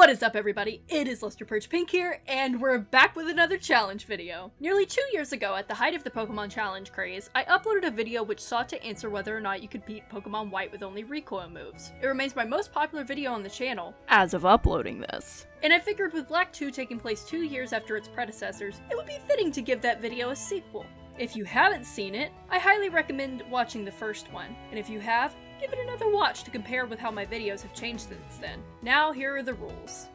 What is up, everybody? It is Lester Perch Pink here, and we're back with another challenge video. Nearly 2 years ago, at the height of the Pokemon challenge craze, I uploaded a video which sought to answer whether or not you could beat Pokemon White with only recoil moves. It remains my most popular video on the channel, as of uploading this. And I figured with Black 2 taking place 2 years after its predecessors, it would be fitting to give that video a sequel. If you haven't seen it, I highly recommend watching the first one, and if you have, give it another watch to compare with how my videos have changed since then. Now, here are the rules.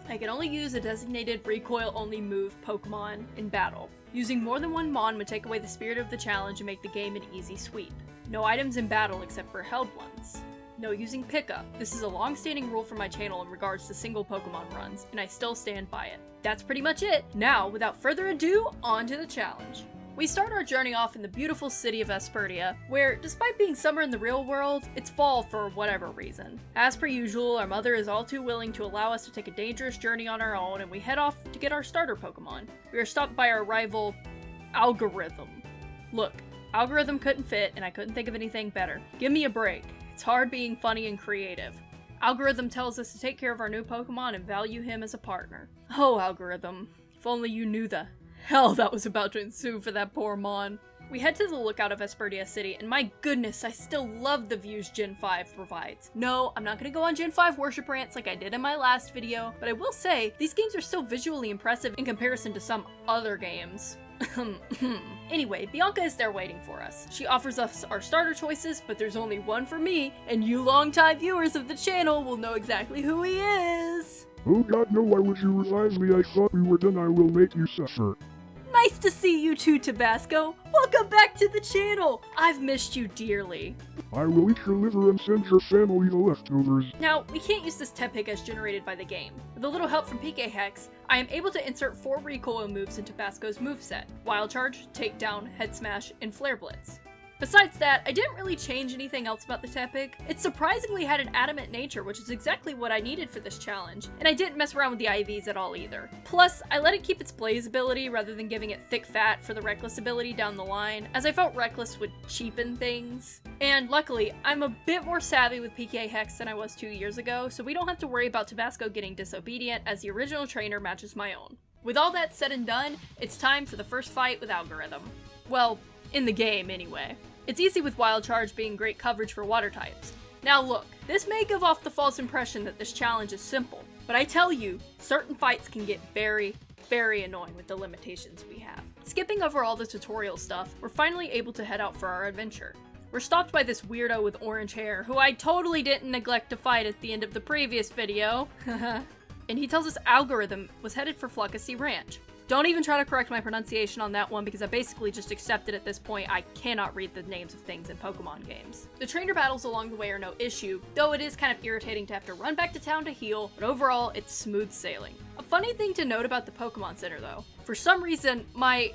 I can only use a designated recoil-only move Pokemon in battle. Using more than one Mon would take away the spirit of the challenge and make the game an easy sweep. No items in battle except for held ones. No using pickup. This is a long-standing rule for my channel in regards to single Pokemon runs, and I still stand by it. That's pretty much it. Now, without further ado, on to the challenge. We start our journey off in the beautiful city of Vespertia, where, despite being summer in the real world, it's fall for whatever reason. As per usual, our mother is all too willing to allow us to take a dangerous journey on our own, and we head off to get our starter Pokemon. We are stopped by our rival, Algorithm. Look, Algorithm couldn't fit, and I couldn't think of anything better. Give me a break. It's hard being funny and creative. Algorithm tells us to take care of our new Pokemon and value him as a partner. Oh, Algorithm, if only you knew the hell that was about to ensue for that poor Mon. We head to the lookout of Vespertia City, and my goodness, I still love the views Gen 5 provides. No, I'm not gonna go on Gen 5 worship rants like I did in my last video, but I will say, these games are still visually impressive in comparison to some other games. Anyway, Bianca is there waiting for us. She offers us our starter choices, but there's only one for me, and you longtime viewers of the channel will know exactly who he is. Oh god, no, why would you revise me? I thought we were done. I will make you suffer. Nice to see you too, Tabasco. Welcome back to the channel. I've missed you dearly. I will eat your liver and send your family the leftovers. Now, we can't use this Tepig as generated by the game. With a little help from PK Hex, I am able to insert 4 recoil moves into Tabasco's moveset: Wild Charge, Takedown, Head Smash, and Flare Blitz. Besides that, I didn't really change anything else about the Tepig. It surprisingly had an adamant nature, which is exactly what I needed for this challenge, and I didn't mess around with the IVs at all either. Plus, I let it keep its Blaze ability rather than giving it thick fat for the Reckless ability down the line, as I felt Reckless would cheapen things. And luckily, I'm a bit more savvy with PK Hex than I was 2 years ago, so we don't have to worry about Tabasco getting disobedient, as the original trainer matches my own. With all that said and done, it's time for the first fight with Algorithm. Well, in the game anyway. It's easy with Wild Charge being great coverage for water types. Now look, this may give off the false impression that this challenge is simple, but I tell you, certain fights can get very annoying with the limitations we have. Skipping over all the tutorial stuff, we're finally able to head out for our adventure. We're stopped by this weirdo with orange hair, who I totally didn't neglect to fight at the end of the previous video. And he tells us Algorithm was headed for Flucassy Ranch. Don't even try to correct my pronunciation on that one because I basically just accepted at this point I cannot read the names of things in Pokemon games. The trainer battles along the way are no issue, though it is kind of irritating to have to run back to town to heal, but overall it's smooth sailing. A funny thing to note about the Pokemon Center though, for some reason my,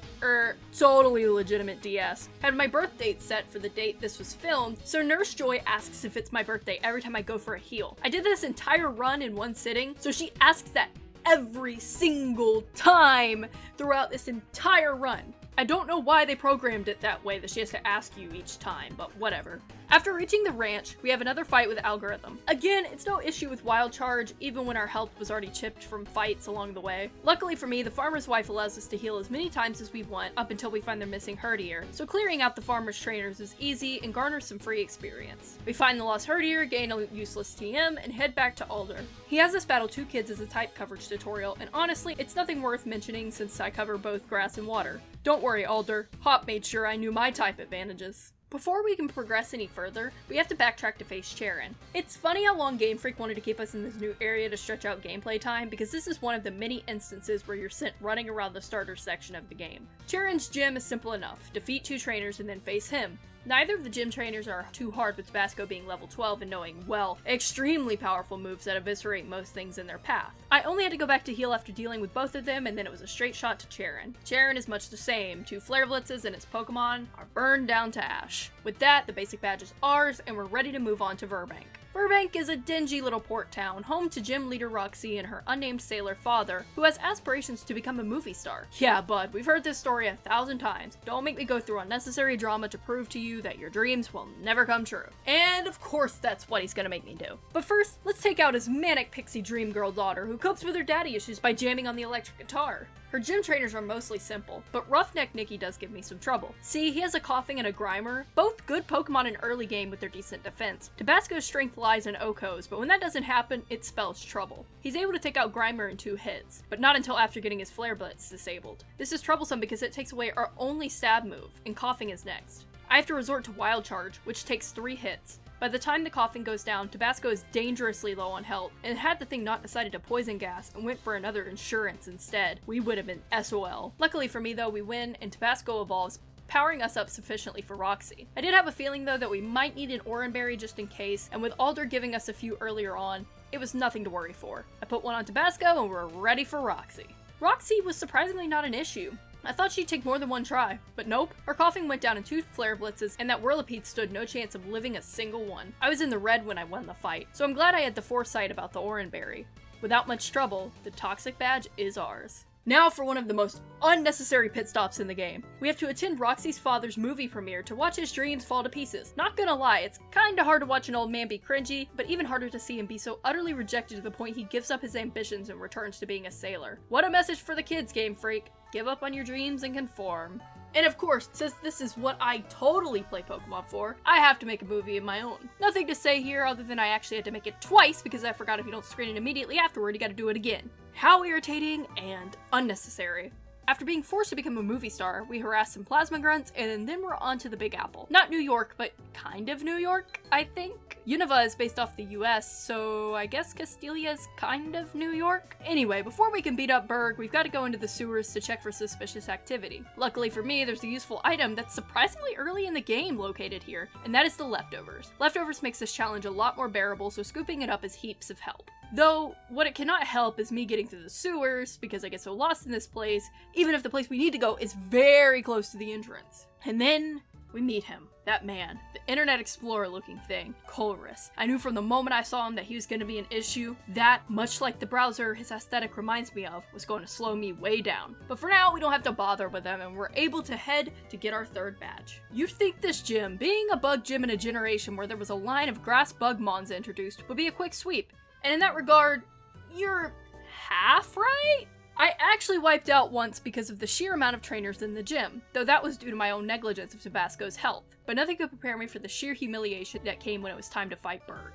totally legitimate DS had my birth date set for the date this was filmed, so Nurse Joy asks if it's my birthday every time I go for a heal. I did this entire run in one sitting, so she asks that every single time throughout this entire run. I don't know why they programmed it that way that she has to ask you each time, but whatever. After reaching the ranch, we have another fight with Algorithm. Again, it's no issue with Wild Charge, even when our health was already chipped from fights along the way. Luckily for me, the farmer's wife allows us to heal as many times as we want up until we find the missing Herdier, so clearing out the farmer's trainers is easy and garners some free experience. We find the lost Herdier, gain a useless TM, and head back to Alder. He has us battle 2 kids as a type coverage tutorial, and honestly, it's nothing worth mentioning since I cover both grass and water. Don't worry, Alder. Hop made sure I knew my type advantages. Before we can progress any further, we have to backtrack to face Charon. It's funny how long Game Freak wanted to keep us in this new area to stretch out gameplay time, because this is one of the many instances where you're sent running around the starter section of the game. Charon's gym is simple enough: defeat 2 trainers and then face him. Neither of the gym trainers are too hard, with Tabasco being level 12 and knowing, well, extremely powerful moves that eviscerate most things in their path. I only had to go back to heal after dealing with both of them, and then it was a straight shot to Charon. Charon is much the same. 2 Flare Blitzes and its Pokemon are burned down to ash. With that, the basic badge is ours, and we're ready to move on to Verbank. Burbank is a dingy little port town, home to gym leader Roxy and her unnamed sailor father, who has aspirations to become a movie star. Yeah, bud, we've heard this story 1,000 times. Don't make me go through unnecessary drama to prove to you that your dreams will never come true. And of course that's what he's gonna make me do. But first, let's take out his manic pixie dream girl daughter who copes with her daddy issues by jamming on the electric guitar. Her gym trainers are mostly simple, but Roughneck Nikki does give me some trouble. See, he has a Coughing and a Grimer, both good Pokemon in early game with their decent defense. Tabasco's strength lies in Oko's, but when that doesn't happen, it spells trouble. He's able to take out Grimer in 2 hits, but not until after getting his Flare Blitz disabled. This is troublesome because it takes away our only stab move, and Coughing is next. I have to resort to Wild Charge, which takes 3 hits. By the time the Coughing goes down, Tabasco is dangerously low on health, and had the thing not decided to poison gas and went for another insurance instead, we would have been SOL. Luckily for me though, we win, and Tabasco evolves, powering us up sufficiently for Roxy. I did have a feeling though that we might need an Oranberry just in case, and with Alder giving us a few earlier on, it was nothing to worry for. I put one on Tabasco and we're ready for Roxy. Roxy was surprisingly not an issue. I thought she'd take more than one try, but nope. Her Coughing went down in 2 Flare Blitzes, and that Whirlipede stood no chance of living a single one. I was in the red when I won the fight, so I'm glad I had the foresight about the Oranberry. Without much trouble, the Toxic Badge is ours. Now for one of the most unnecessary pit stops in the game. We have to attend Roxy's father's movie premiere to watch his dreams fall to pieces. Not gonna lie, it's kinda hard to watch an old man be cringy, but even harder to see him be so utterly rejected to the point he gives up his ambitions and returns to being a sailor. What a message for the kids, Game Freak. Give up on your dreams and conform. And of course, since this is what I totally play Pokemon for, I have to make a movie of my own. Nothing to say here other than I actually had to make it twice because I forgot if you don't screen it immediately afterward, you gotta do it again. How irritating and unnecessary. After being forced to become a movie star, we harassed some plasma grunts, and then we're on to the Big Apple. Not New York, but kind of New York, I think? Unova is based off the US, so I guess Castilia is kind of New York? Anyway, before we can beat up Berg, we've got to go into the sewers to check for suspicious activity. Luckily for me, there's a useful item that's surprisingly early in the game located here, and that is the Leftovers. Leftovers makes this challenge a lot more bearable, so scooping it up is heaps of help. Though, what it cannot help is me getting through the sewers, because I get so lost in this place, even if the place we need to go is very close to the entrance. And then, we meet him. That man. The Internet Explorer looking thing. Colress. I knew from the moment I saw him that he was going to be an issue. That, much like the browser his aesthetic reminds me of, was going to slow me way down. But for now, we don't have to bother with him, and we're able to head to get our 3rd badge. You'd think this gym, being a bug gym in a generation where there was a line of grass bug mons introduced, would be a quick sweep. And in that regard, you're half right? I actually wiped out once because of the sheer amount of trainers in the gym, though that was due to my own negligence of Tabasco's health, but nothing could prepare me for the sheer humiliation that came when it was time to fight Berg.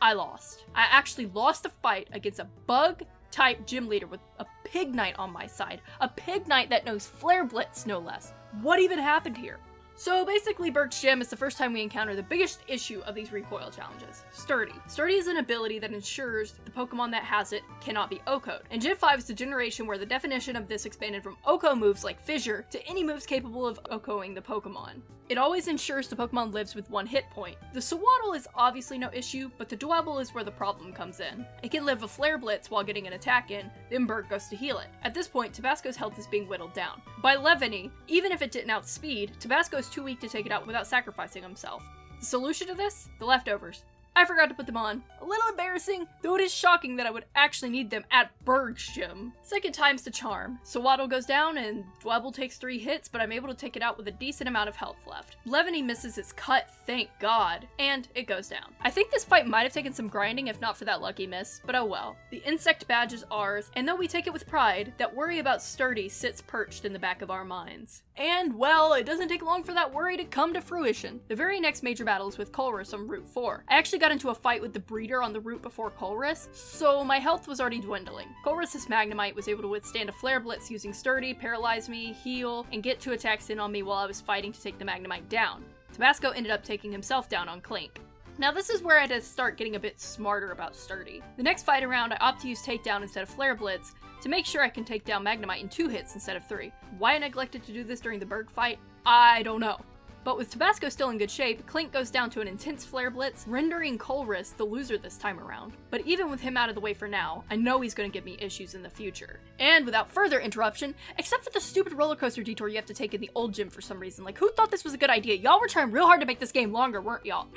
I lost. I actually lost a fight against a bug-type gym leader with a Pig Knight on my side, a Pig Knight that knows Flare Blitz, no less. What even happened here? So basically, Berg's Gym is the first time we encounter the biggest issue of these recoil challenges, Sturdy. Sturdy is an ability that ensures the Pokemon that has it cannot be OHKO'd, and Gen 5 is the generation where the definition of this expanded from OHKO moves like Fissure to any moves capable of OHKOing the Pokemon. It always ensures the Pokemon lives with 1 hit point. The Sewaddle is obviously no issue, but the Dwebble is where the problem comes in. It can live a Flare Blitz while getting an attack in, then Berg goes to heal it. At this point, Tabasco's health is being whittled down. By Levany, even if it didn't outspeed, Tabasco is too weak to take it out without sacrificing himself. The solution to this? The Leftovers. I forgot to put them on. A little embarrassing, though it is shocking that I would actually need them at Berg's Gym. Second time's the charm. Sewaddle goes down and Dwebble takes 3 hits, but I'm able to take it out with a decent amount of health left. Levany misses its cut, thank God, and it goes down. I think this fight might have taken some grinding if not for that lucky miss, but oh well. The insect badge is ours, and though we take it with pride, that worry about Sturdy sits perched in the back of our minds. And, well, it doesn't take long for that worry to come to fruition. The very next major battle is with Colress on Route 4. I actually got into a fight with the breeder on the route before Colress, so my health was already dwindling. Colress's Magnemite was able to withstand a Flare Blitz using Sturdy, paralyze me, heal, and get 2 attacks in on me while I was fighting to take the Magnemite down. Tabasco ended up taking himself down on Clink. Now this is where I had to start getting a bit smarter about Sturdy. The next fight around, I opt to use Takedown instead of Flare Blitz to make sure I can take down Magnemite in 2 hits instead of 3. Why I neglected to do this during the Berg fight, I don't know. But with Tabasco still in good shape, Clink goes down to an intense Flare Blitz, rendering Colress the loser this time around. But even with him out of the way for now, I know he's going to give me issues in the future. And without further interruption, except for the stupid roller coaster detour you have to take in the old gym for some reason, like who thought this was a good idea? Y'all were trying real hard to make this game longer, weren't y'all?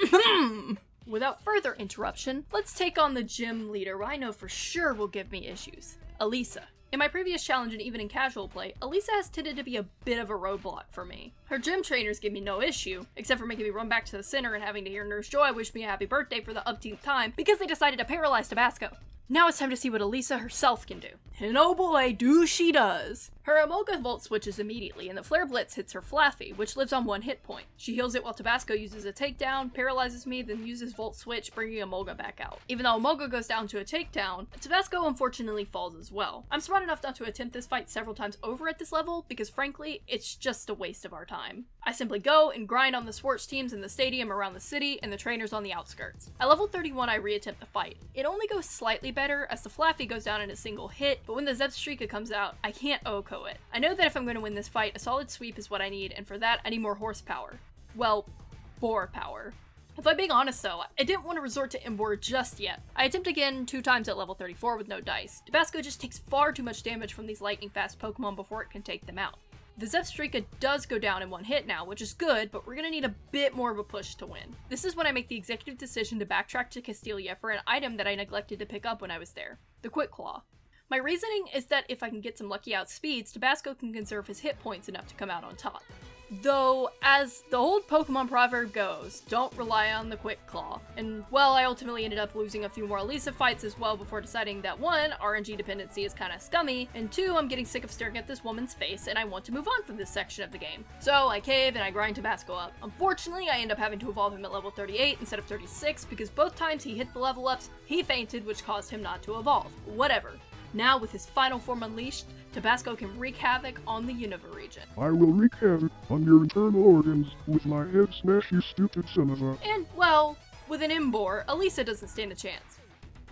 Without further interruption, let's take on the gym leader who I know for sure will give me issues. Elisa. In my previous challenge and even in casual play, Elisa has tended to be a bit of a roadblock for me. Her gym trainers give me no issue, except for making me run back to the center and having to hear Nurse Joy wish me a happy birthday for the umpteenth time because they decided to paralyze Tabasco. Now it's time to see what Elisa herself can do. And oh boy, do she does! Her Emolga Volt switches immediately, and the Flare Blitz hits her Flaffy, which lives on 1 hit point. She heals it while Tabasco uses a takedown, paralyzes me, then uses Volt Switch, bringing Emolga back out. Even though Emolga goes down to a takedown, Tabasco unfortunately falls as well. I'm smart enough not to attempt this fight several times over at this level, because frankly, it's just a waste of our time. I simply go and grind on the sports teams in the stadium around the city and the trainers on the outskirts. At level 31, I reattempt the fight. It only goes slightly better as the Flaffy goes down in a single hit, but when the Zebstrika comes out, I can't OHKO it. I know that if I'm going to win this fight, a solid sweep is what I need, and for that, I need more horsepower. Well, boar power. If I'm being honest though, I didn't want to resort to Embor just yet. I attempt again 2 times at level 34 with no dice. Tabasco just takes far too much damage from these lightning fast Pokemon before it can take them out. The Zebstrika does go down in 1 hit now, which is good, but we're gonna need a bit more of a push to win. This is when I make the executive decision to backtrack to Castelia for an item that I neglected to pick up when I was there, the Quick Claw. My reasoning is that if I can get some lucky outspeeds, Tabasco can conserve his hit points enough to come out on top. Though, as the old Pokemon proverb goes, don't rely on the Quick Claw. And, well, I ultimately ended up losing a few more Elisa fights as well before deciding that 1, RNG dependency is kinda scummy, and 2, I'm getting sick of staring at this woman's face and I want to move on from this section of the game. So I cave and I grind Tabasco up. Unfortunately, I end up having to evolve him at level 38 instead of 36 because both times he hit the level ups, he fainted, which caused him not to evolve. Whatever. Now, with his final form unleashed, Tabasco can wreak havoc on the Unova region. I will wreak havoc on your internal organs with my head smash, you stupid son of a... And, well, with an Embor, Elisa doesn't stand a chance.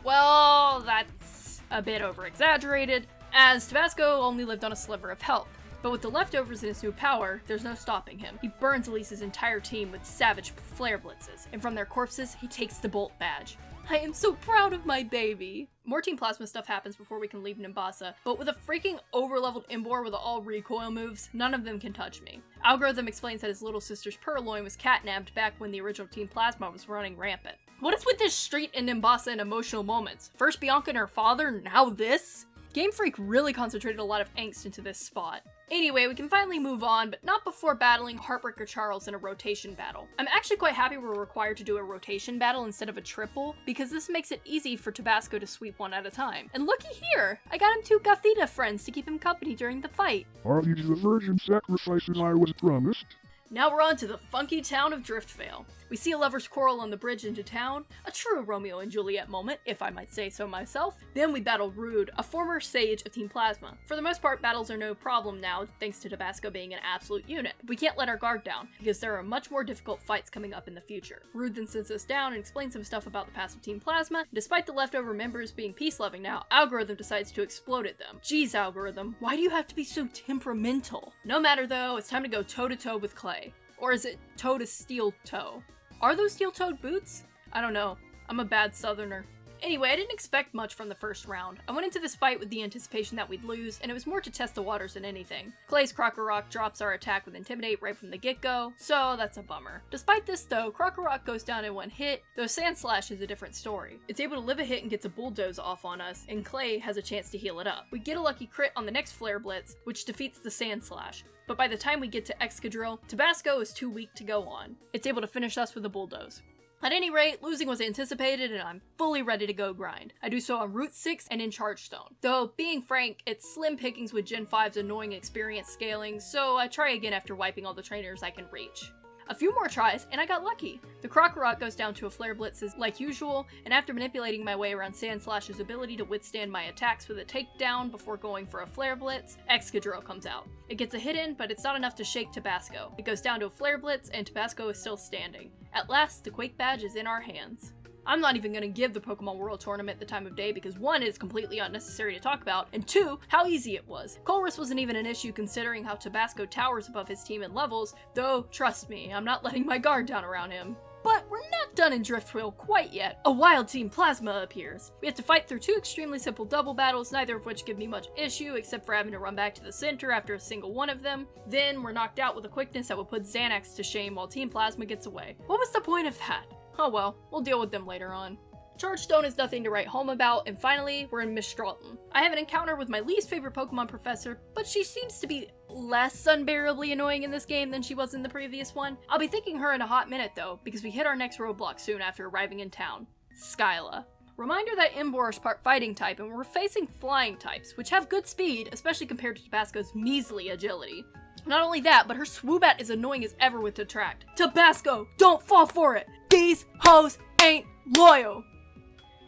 Well, that's a bit over-exaggerated, as Tabasco only lived on a sliver of health. But with the leftovers in his new power, there's no stopping him. He burns Elisa's entire team with savage flare blitzes, and from their corpses, he takes the Bolt badge. I am so proud of my baby! More Team Plasma stuff happens before we can leave Nimbasa, but with a freaking over-leveled Embor with all recoil moves, none of them can touch me. Algorithm explains that his little sister's Purloin was catnapped back when the original Team Plasma was running rampant. What is with this street in Nimbasa and emotional moments? First Bianca and her father, now this? Game Freak really concentrated a lot of angst into this spot. Anyway, we can finally move on, but not before battling Heartbreaker Charles in a rotation battle. I'm actually quite happy we're required to do a rotation battle instead of a triple, because this makes it easy for Tabasco to sweep 1 at a time. And looky here! I got him 2 Gothita friends to keep him company during the fight. Are these the virgin sacrifices I was promised? Now we're on to the funky town of Driftvale. We see a lover's quarrel on the bridge into town, a true Romeo and Juliet moment, if I might say so myself. Then we battle Rude, a former sage of Team Plasma. For the most part, battles are no problem now, thanks to Tabasco being an absolute unit. We can't let our guard down, because there are much more difficult fights coming up in the future. Rude then sits us down and explains some stuff about the past of Team Plasma, and despite the leftover members being peace-loving now, Algorithm decides to explode at them. Jeez, Algorithm, why do you have to be so temperamental? No matter though, it's time to go toe-to-toe with Clay. Or is it toe to steel toe? Are those steel-toed boots? I don't know. I'm a bad southerner. Anyway, I didn't expect much from the first round. I went into this fight with the anticipation that we'd lose, and it was more to test the waters than anything. Clay's Krokorok drops our attack with Intimidate right from the get-go, so that's a bummer. Despite this though, Krokorok goes down in 1 hit, though Sandslash is a different story. It's able to live a hit and gets a Bulldoze off on us, and Clay has a chance to heal it up. We get a lucky crit on the next Flare Blitz, which defeats the Sandslash. But by the time we get to Excadrill, Tabasco is too weak to go on. It's able to finish us with a Bulldoze. At any rate, losing was anticipated and I'm fully ready to go grind. I do so on Route 6 and in Chargestone. Though, being frank, it's slim pickings with Gen 5's annoying experience scaling, so I try again after wiping all the trainers I can reach. A few more tries, and I got lucky. The Krokorok goes down to a Flare Blitz like usual, and after manipulating my way around Sandslash's ability to withstand my attacks with a takedown before going for a Flare Blitz, Excadrill comes out. It gets a hit in, but it's not enough to shake Tabasco. It goes down to a Flare Blitz, and Tabasco is still standing. At last, the Quake Badge is in our hands. I'm not even going to give the Pokemon World Tournament the time of day because 1, it's completely unnecessary to talk about, and 2, how easy it was. Colress wasn't even an issue considering how Tabasco towers above his team in levels, though, trust me, I'm not letting my guard down around him. But we're not done in Driftvale quite yet. A wild Team Plasma appears. We have to fight through 2 extremely simple double battles, neither of which give me much issue except for having to run back to the center after a single one of them. Then we're knocked out with a quickness that would put Xanax to shame while Team Plasma gets away. What was the point of that? Oh well, we'll deal with them later on. Charge Stone is nothing to write home about, and finally, we're in Miss Stroughton. I have an encounter with my least favorite Pokemon professor, but she seems to be less unbearably annoying in this game than she was in the previous one. I'll be thanking her in a hot minute though, because we hit our next roadblock soon after arriving in town. Skyla. Reminder that Imbor is part fighting type, and we're facing flying types, which have good speed, especially compared to Tabasco's measly agility. Not only that, but her Swoobat is annoying as ever with Detract. Tabasco, don't fall for it! These hoes ain't loyal!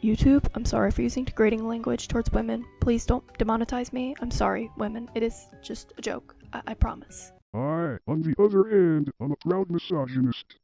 YouTube, I'm sorry for using degrading language towards women. Please don't demonetize me. I'm sorry, women. It is just a joke. I promise. I, on the other hand, am a proud misogynist.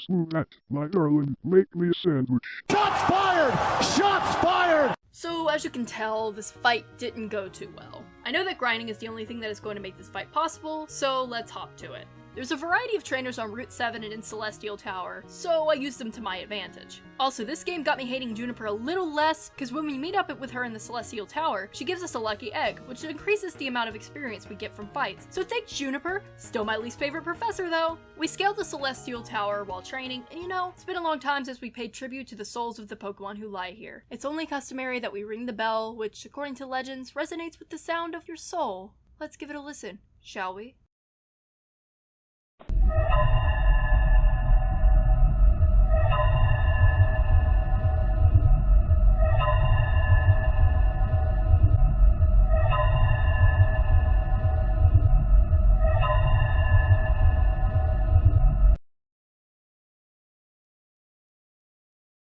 Swoobat, my darling, make me a sandwich. Shots fired! Shots fired! So, as you can tell, this fight didn't go too well. I know that grinding is the only thing that is going to make this fight possible, so let's hop to it. There's a variety of trainers on Route 7 and in Celestial Tower, so I used them to my advantage. Also, this game got me hating Juniper a little less, because when we meet up with her in the Celestial Tower, she gives us a lucky egg, which increases the amount of experience we get from fights. So thanks, Juniper! Still my least favorite professor, though! We scaled the Celestial Tower while training, and you know, it's been a long time since we paid tribute to the souls of the Pokemon who lie here. It's only customary that we ring the bell, which, according to legends, resonates with the sound of your soul. Let's give it a listen, shall we?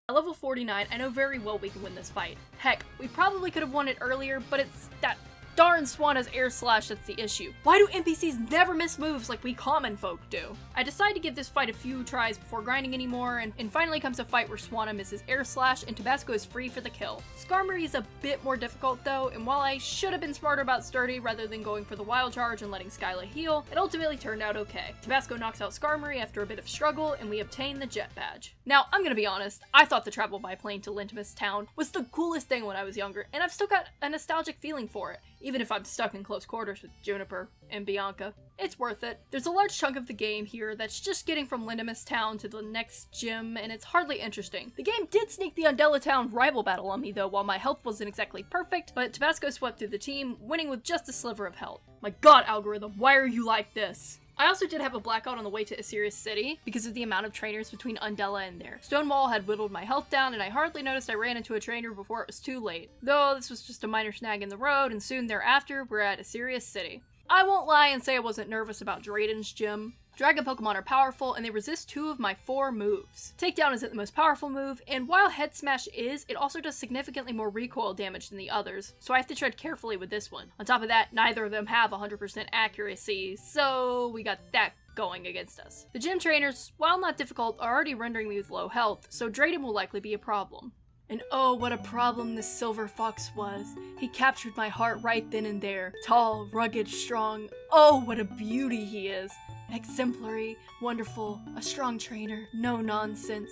At level 49, I know very well we can win this fight. Heck, we probably could have won it earlier, but it's that darn Swana's Air Slash that's the issue. Why do NPCs never miss moves like we common folk do? I decide to give this fight a few tries before grinding anymore, and finally comes a fight where Swana misses Air Slash and Tabasco is free for the kill. Skarmory is a bit more difficult though, and while I should have been smarter about Sturdy rather than going for the Wild Charge and letting Skyla heal, it ultimately turned out okay. Tabasco knocks out Skarmory after a bit of struggle, and we obtain the Jet Badge. Now, I'm gonna be honest, I thought the travel by plane to Lintimus Town was the coolest thing when I was younger, and I've still got a nostalgic feeling for it, even if I'm stuck in close quarters with Juniper and Bianca. It's worth it. There's a large chunk of the game here that's just getting from Lintimus Town to the next gym, and it's hardly interesting. The game did sneak the Undella Town rival battle on me though, while my health wasn't exactly perfect, but Tabasco swept through the team, winning with just a sliver of health. My god, algorithm, why are you like this? I also did have a blackout on the way to Asirius City because of the amount of trainers between Undella and there. Stonewall had whittled my health down, and I hardly noticed I ran into a trainer before it was too late. Though this was just a minor snag in the road, and soon thereafter, we're at Asirius City. I won't lie and say I wasn't nervous about Drayden's gym. Dragon Pokemon are powerful, and they resist 2 of my 4 moves. Takedown isn't the most powerful move, and while Head Smash is, it also does significantly more recoil damage than the others, so I have to tread carefully with this one. On top of that, neither of them have 100% accuracy, so we got that going against us. The gym trainers, while not difficult, are already rendering me with low health, so Drayden will likely be a problem. And oh, what a problem this Silver Fox was. He captured my heart right then and there. Tall, rugged, strong. Oh, what a beauty he is. Exemplary, wonderful, a strong trainer, no nonsense.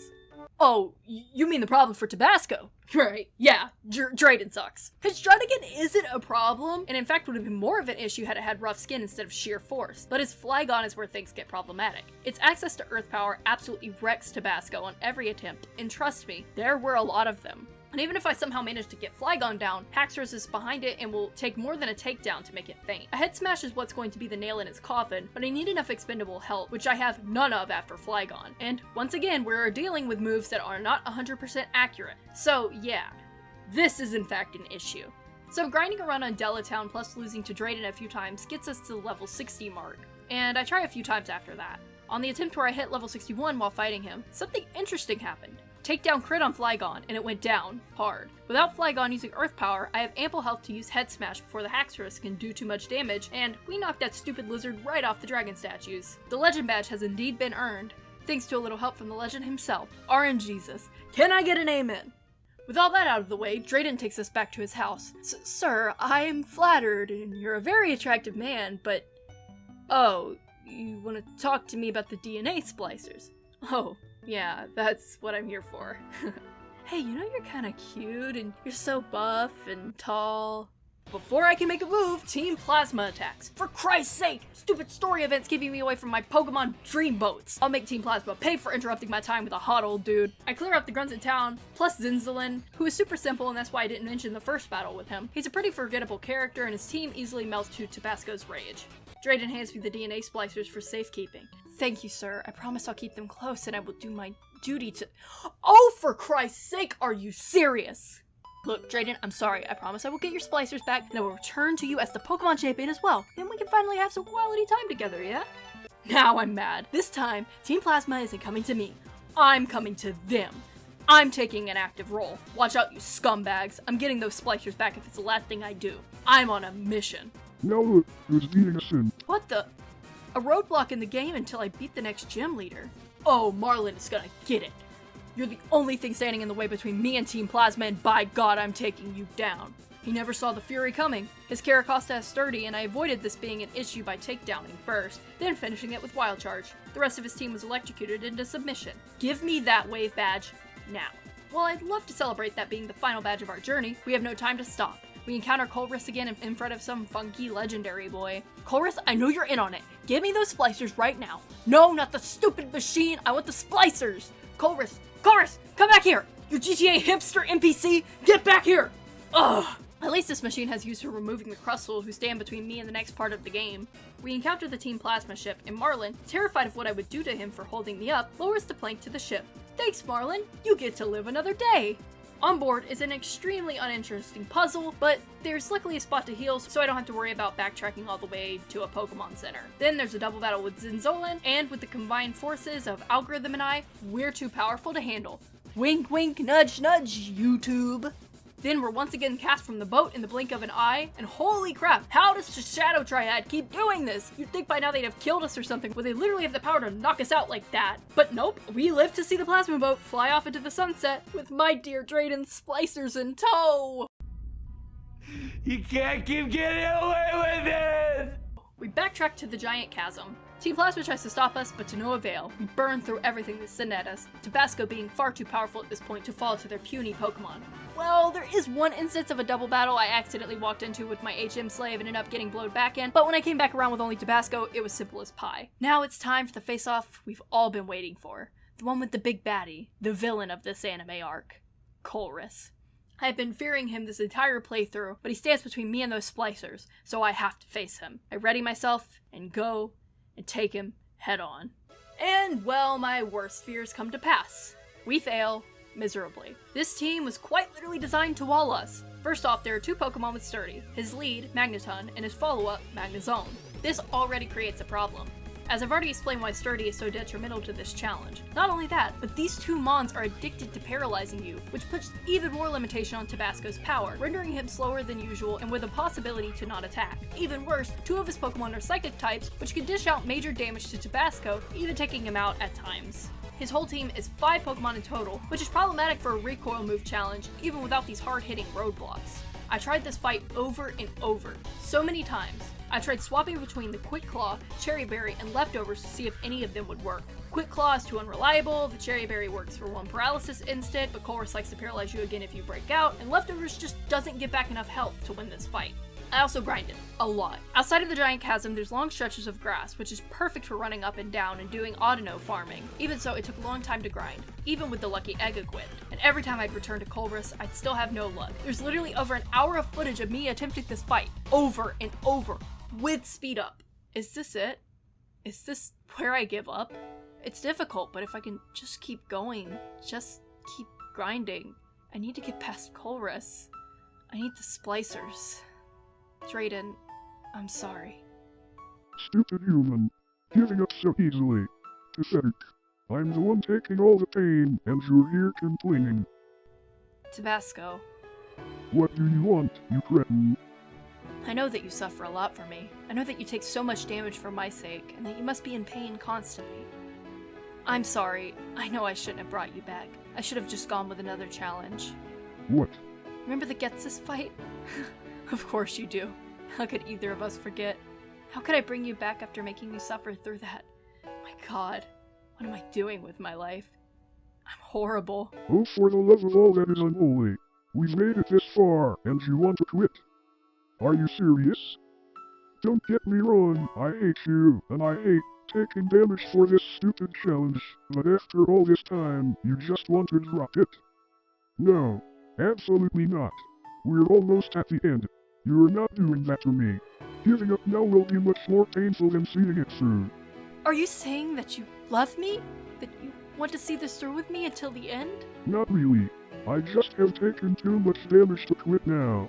Oh, you mean the problem for Tabasco? Right, yeah, Drayden sucks. His Stradigan isn't a problem, and in fact would have been more of an issue had it had rough skin instead of sheer force, but his Flygon is where things get problematic. Its access to Earth Power absolutely wrecks Tabasco on every attempt, and trust me, there were a lot of them. And even if I somehow manage to get Flygon down, Haxorus is behind it and will take more than a takedown to make it faint. A Head Smash is what's going to be the nail in its coffin, but I need enough expendable health, which I have none of after Flygon. And once again, we're dealing with moves that are not 100% accurate. So yeah, this is in fact an issue. So grinding a run on Undella Town plus losing to Drayden a few times gets us to the level 60 mark, and I try a few times after that. On the attempt where I hit level 61 while fighting him, something interesting happened. Takedown crit on Flygon, and it went down hard. Without Flygon using Earth Power, I have ample health to use Head Smash before the Haxorus can do too much damage, and we knocked that stupid lizard right off the dragon statues. The Legend Badge has indeed been earned, thanks to a little help from the legend himself, RNGesus. Can I get an amen? With all that out of the way, Drayden takes us back to his house. Sir, I am flattered, and you're a very attractive man, but... Oh, you want to talk to me about the DNA splicers? Oh. Yeah, that's what I'm here for. Hey, you know you're kinda cute, and you're so buff and tall. Before I can make a move, Team Plasma attacks. For Christ's sake! Stupid story events keeping me away from my Pokemon dream boats. I'll make Team Plasma pay for interrupting my time with a hot old dude. I clear out the grunts in town, plus Zinzalin, who is super simple and that's why I didn't mention the first battle with him. He's a pretty forgettable character and his team easily melts to Tabasco's rage. Drayden hands me the DNA splicers for safekeeping. Thank you, sir. I promise I'll keep them close and I will do my duty to— Oh, for Christ's sake, are you serious? Look, Drayden, I'm sorry. I promise I will get your splicers back, and I will return to you as the Pokemon champion as well. Then we can finally have some quality time together, yeah? Now I'm mad. This time, Team Plasma isn't coming to me. I'm coming to them. I'm taking an active role. Watch out, you scumbags. I'm getting those splicers back if it's the last thing I do. I'm on a mission. Now look, who's being a sin? What the? A roadblock in the game until I beat the next gym leader. Oh, Marlin is gonna get it. You're the only thing standing in the way between me and Team Plasma, and by God, I'm taking you down. He never saw the Fury coming. His Caracosta is sturdy, and I avoided this being an issue by takedowning first, then finishing it with Wild Charge. The rest of his team was electrocuted into submission. Give me that wave badge now. While I'd love to celebrate that being the final badge of our journey, we have no time to stop. We encounter Colress again in front of some funky legendary boy. Colress, I know you're in on it. Give me those splicers right now. No, not the stupid machine. I want the splicers. Colress, come back here! You GTA hipster NPC, get back here! Ugh! At least this machine has use for removing the Crustle who stand between me and the next part of the game. We encounter the Team Plasma ship, and Marlin, terrified of what I would do to him for holding me up, lowers the plank to the ship. Thanks, Marlin! You get to live another day! On board is an extremely uninteresting puzzle, but there's luckily a spot to heal, so I don't have to worry about backtracking all the way to a Pokemon Center. Then there's a double battle with Zinzolin, and with the combined forces of Algorithm and I, we're too powerful to handle. Wink wink, nudge nudge, YouTube! Then we're once again cast from the boat in the blink of an eye, and holy crap, how does the Shadow Triad keep doing this? You'd think by now they'd have killed us or something, but they literally have the power to knock us out like that. But nope, we live to see the plasma boat fly off into the sunset, with my dear Drayden's splicers in tow! You can't keep getting away with it! We backtrack to the giant chasm. Team Plasma tries to stop us, but to no avail. We burn through everything they send at us, Tabasco being far too powerful at this point to fall to their puny Pokemon. Well, there is one instance of a double battle I accidentally walked into with my HM slave and ended up getting blowed back in, but when I came back around with only Tabasco, it was simple as pie. Now it's time for the face-off we've all been waiting for. The one with the big baddie, the villain of this anime arc. Colress. I have been fearing him this entire playthrough, but he stands between me and those splicers, so I have to face him. I ready myself, and go, and take him head on. And, well, my worst fears come to pass. We fail miserably. This team was quite literally designed to wall us. First off, there are two Pokemon with Sturdy, his lead, Magneton, and his follow-up, Magnezone. This already creates a problem. As I've already explained why Sturdy is so detrimental to this challenge. Not only that, but these two Mons are addicted to paralyzing you, which puts even more limitation on Tabasco's power, rendering him slower than usual and with a possibility to not attack. Even worse, two of his Pokemon are Psychic types, which can dish out major damage to Tabasco, even taking him out at times. His whole team is 5 Pokemon in total, which is problematic for a recoil move challenge, even without these hard-hitting roadblocks. I tried this fight over and over, so many times. I tried swapping between the Quick Claw, Cherry Berry, and Leftovers to see if any of them would work. Quick Claw is too unreliable, the Cherry Berry works for one paralysis instant, but Colress likes to paralyze you again if you break out, and Leftovers just doesn't give back enough health to win this fight. I also grinded. A lot. Outside of the giant chasm, there's long stretches of grass, which is perfect for running up and down and doing Audino farming. Even so, it took a long time to grind, even with the lucky egg equipped. And every time I'd return to Colress, I'd still have no luck. There's literally over an hour of footage of me attempting this fight, over and over, with speed up. Is this it? Is this where I give up? It's difficult, but if I can just keep going, just keep grinding. I need to get past Colress. I need the splicers. Drayden, I'm sorry. Stupid human. Giving up so easily. Pathetic. I'm the one taking all the pain, and you're here complaining. Tabasco. What do you want, you cretin? I know that you suffer a lot for me. I know that you take so much damage for my sake, and that you must be in pain constantly. I'm sorry. I know I shouldn't have brought you back. I should have just gone with another challenge. What? Remember the Getsis fight? Of course you do. How could either of us forget? How could I bring you back after making you suffer through that? My god, what am I doing with my life? I'm horrible. Oh, for the love of all that is unholy. We've made it this far, and you want to quit. Are you serious? Don't get me wrong, I hate you, and I hate taking damage for this stupid challenge, but after all this time, you just want to drop it? No, absolutely not. We're almost at the end. You're not doing that to me. Giving up now will be much more painful than seeing it through. Are you saying that you love me? That you want to see this through with me until the end? Not really. I just have taken too much damage to quit now.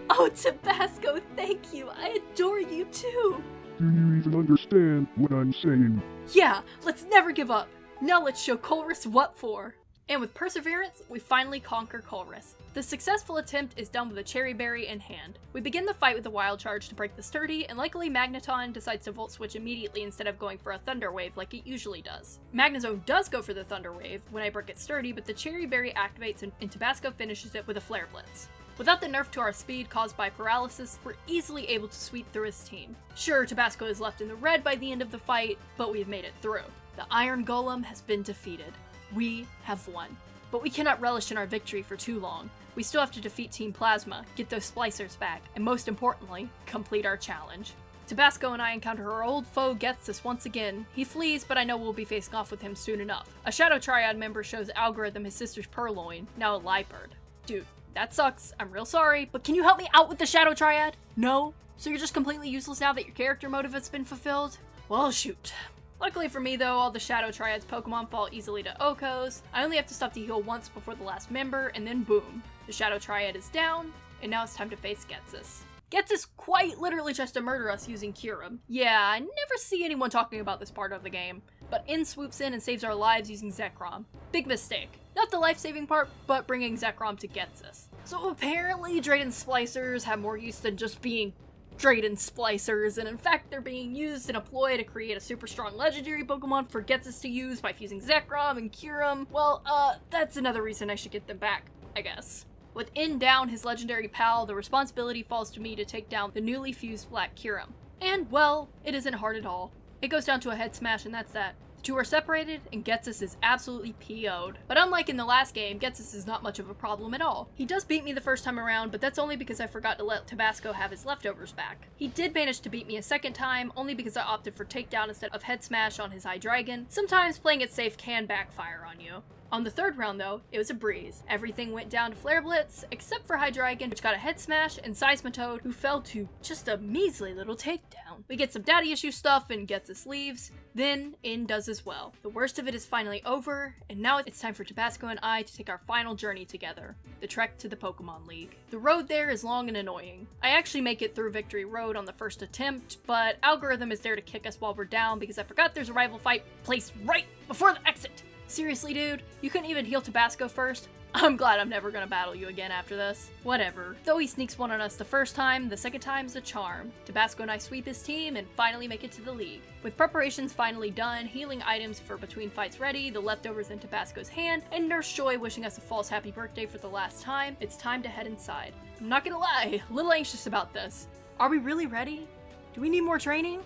Oh, Tabasco, thank you. I adore you too. Do you even understand what I'm saying? Yeah, let's never give up. Now let's show Colress what for. And with perseverance, we finally conquer Colress. The successful attempt is done with a cherry berry in hand. We begin the fight with a wild charge to break the sturdy, and luckily Magneton decides to volt switch immediately instead of going for a thunder wave like it usually does. Magnezone does go for the thunder wave when I break it sturdy, but the cherry berry activates and Tabasco finishes it with a flare blitz. Without the nerf to our speed caused by paralysis, we're easily able to sweep through his team. Sure, Tabasco is left in the red by the end of the fight, but we've made it through. The Iron Golem has been defeated. We have won. But we cannot relish in our victory for too long. We still have to defeat Team Plasma, get those splicers back, and most importantly, complete our challenge. Tabasco and I encounter our old foe Ghetsis once again. He flees, but I know we'll be facing off with him soon enough. A Shadow Triad member shows Algorithm his sister's Purloin, now a Liepard. Dude, that sucks. I'm real sorry, but can you help me out with the Shadow Triad? No? So you're just completely useless now that your character motive has been fulfilled? Well, shoot. Luckily for me though, all the Shadow Triad's Pokemon fall easily to Okos. I only have to stop to heal once before the last member, and then boom. The Shadow Triad is down, and now it's time to face Ghetsis. Ghetsis quite literally tries to murder us using Kyurem. Yeah, I never see anyone talking about this part of the game, but In swoops in and saves our lives using Zekrom. Big mistake. Not the life-saving part, but bringing Zekrom to Ghetsis. So apparently Drayden Splicers have more use than just being Drayden Splicers, and in fact they're being used in a ploy to create a super strong legendary Pokemon for Ghetsis to use by fusing Zekrom and Kyurem. Well, that's another reason I should get them back, I guess. With In down his legendary pal, the responsibility falls to me to take down the newly fused Black Kyurem. And, well, it isn't hard at all. It goes down to a head smash and that's that. The two are separated, and Ghetsis is absolutely PO'd. But unlike in the last game, Ghetsis is not much of a problem at all. He does beat me the first time around, but that's only because I forgot to let Tabasco have his leftovers back. He did manage to beat me a second time, only because I opted for takedown instead of head smash on his Hydreigon. Sometimes playing it safe can backfire on you. On the third round though, it was a breeze. Everything went down to Flare Blitz, except for Hydreigon, which got a head smash, and Seismitoad, who fell to just a measly little takedown. We get some daddy issue stuff and Ghetsis leaves, then In does as well. The worst of it is finally over, and now it's time for Tabasco and I to take our final journey together, the trek to the Pokémon League. The road there is long and annoying. I actually make it through Victory Road on the first attempt, but Algorithm is there to kick us while we're down because I forgot there's a rival fight placed right before the exit. Seriously, dude? You couldn't even heal Tabasco first? I'm glad I'm never gonna battle you again after this. Whatever. Though he sneaks one on us the first time, the second time is a charm. Tabasco and I sweep his team and finally make it to the league. With preparations finally done, healing items for between fights ready, the leftovers in Tabasco's hand, and Nurse Joy wishing us a false happy birthday for the last time, it's time to head inside. I'm not gonna lie, a little anxious about this. Are we really ready? Do we need more training?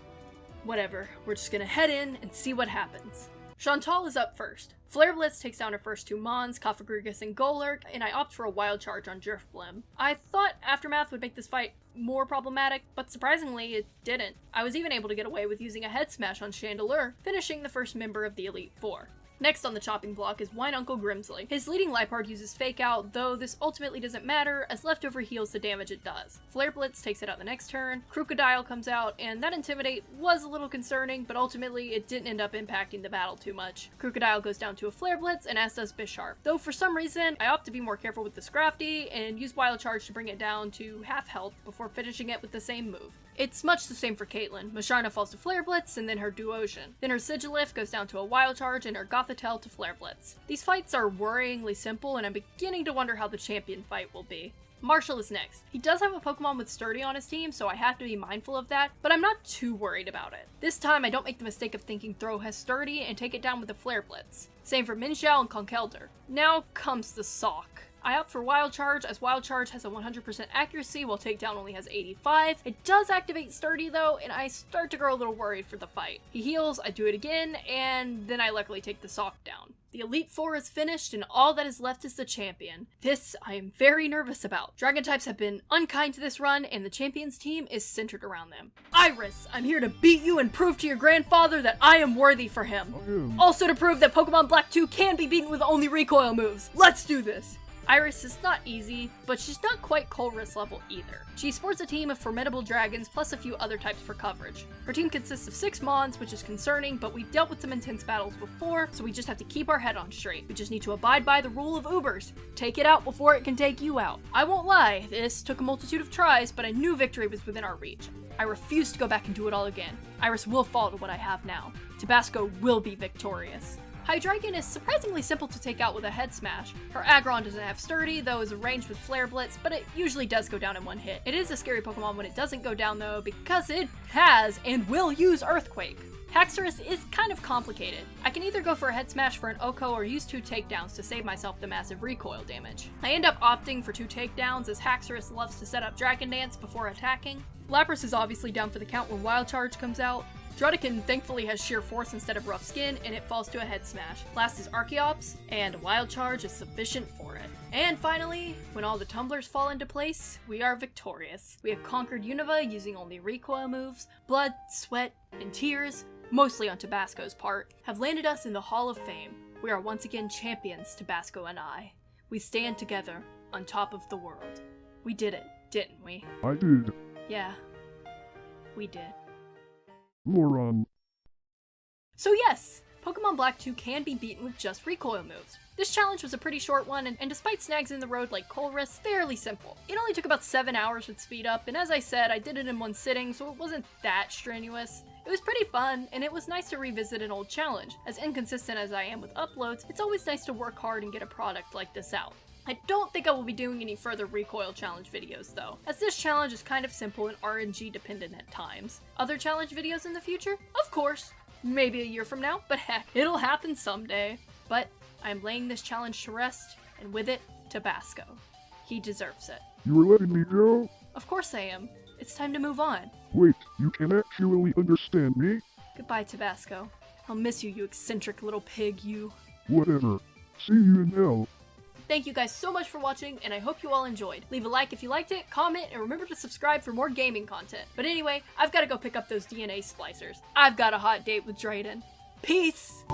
Whatever, we're just gonna head in and see what happens. Chantal is up first. Flare Blitz takes down her first two Mons, Cofagrigus and Golurk, and I opt for a wild charge on Drifblim. I thought Aftermath would make this fight more problematic, but surprisingly it didn't. I was even able to get away with using a head smash on Chandelure, finishing the first member of the Elite Four. Next on the chopping block is Wine Uncle Grimsley. His leading Liepard uses Fake Out, though this ultimately doesn't matter as Leftover heals the damage it does. Flare Blitz takes it out the next turn, Crocodile comes out, and that Intimidate was a little concerning, but ultimately it didn't end up impacting the battle too much. Crocodile goes down to a Flare Blitz, and as does Bisharp. Though for some reason, I opt to be more careful with the Scrafty and use Wild Charge to bring it down to half health before finishing it with the same move. It's much the same for Caitlyn. Masharna falls to Flare Blitz, and then her Duosion. Then her Sigilif goes down to a Wild Charge, and her Gothitelle to Flare Blitz. These fights are worryingly simple, and I'm beginning to wonder how the champion fight will be. Marshall is next. He does have a Pokemon with Sturdy on his team, so I have to be mindful of that, but I'm not too worried about it. This time, I don't make the mistake of thinking Throw has Sturdy and take it down with a Flare Blitz. Same for Minxiao and Conkeldurr. Now comes the Sawk. I opt for Wild Charge, as Wild Charge has a 100% accuracy, while Takedown only has 85. It does activate Sturdy though, and I start to grow a little worried for the fight. He heals, I do it again, and then I luckily take the Sawk down. The Elite Four is finished and all that is left is the champion. This I am very nervous about. Dragon types have been unkind to this run and the champions team is centered around them. Iris, I'm here to beat you and prove to your grandfather that I am worthy for him. Also to prove that Pokemon Black 2 can be beaten with only recoil moves. Let's do this! Iris is not easy, but she's not quite Colress level either. She sports a team of formidable dragons plus a few other types for coverage. Her team consists of 6 Mons, which is concerning, but we've dealt with some intense battles before, so we just have to keep our head on straight. We just need to abide by the rule of Ubers. Take it out before it can take you out. I won't lie, this took a multitude of tries, but I knew victory was within our reach. I refuse to go back and do it all again. Iris will fall to what I have now. Tabasco will be victorious. Hydreigon is surprisingly simple to take out with a head smash. Her Aggron doesn't have sturdy, though is arranged with Flare Blitz, but it usually does go down in one hit. It is a scary Pokemon when it doesn't go down though, because it has and will use Earthquake. Haxorus is kind of complicated. I can either go for a head smash for an OHKO or use 2 takedowns to save myself the massive recoil damage. I end up opting for 2 takedowns as Haxorus loves to set up Dragon Dance before attacking. Lapras is obviously down for the count when Wild Charge comes out. Druddican thankfully has sheer force instead of rough skin, and it falls to a head smash. Last is Archeops, and a Wild Charge is sufficient for it. And finally, when all the tumblers fall into place, we are victorious. We have conquered Unova using only recoil moves. Blood, sweat, and tears, mostly on Tabasco's part, have landed us in the Hall of Fame. We are once again champions, Tabasco and I. We stand together on top of the world. We did it, didn't we? I did. Yeah, we did. Moron. So yes, Pokemon Black 2 can be beaten with just recoil moves. This challenge was a pretty short one, and despite snags in the road like Colress, fairly simple. It only took about 7 hours with speed up, and as I said, I did it in one sitting, so it wasn't that strenuous. It was pretty fun, and it was nice to revisit an old challenge. As inconsistent as I am with uploads, it's always nice to work hard and get a product like this out. I don't think I will be doing any further recoil challenge videos though, as this challenge is kind of simple and RNG dependent at times. Other challenge videos in the future? Of course. Maybe a year from now, but heck, it'll happen someday. But I'm laying this challenge to rest, and with it, Tabasco. He deserves it. You were letting me go? Of course I am. It's time to move on. Wait, you can actually understand me? Goodbye, Tabasco. I'll miss you, you eccentric little pig, you. Whatever. See you in hell. Thank you guys so much for watching, and I hope you all enjoyed. Leave a like if you liked it, comment, and remember to subscribe for more gaming content. But anyway, I've got to go pick up those DNA splicers. I've got a hot date with Drayden. Peace!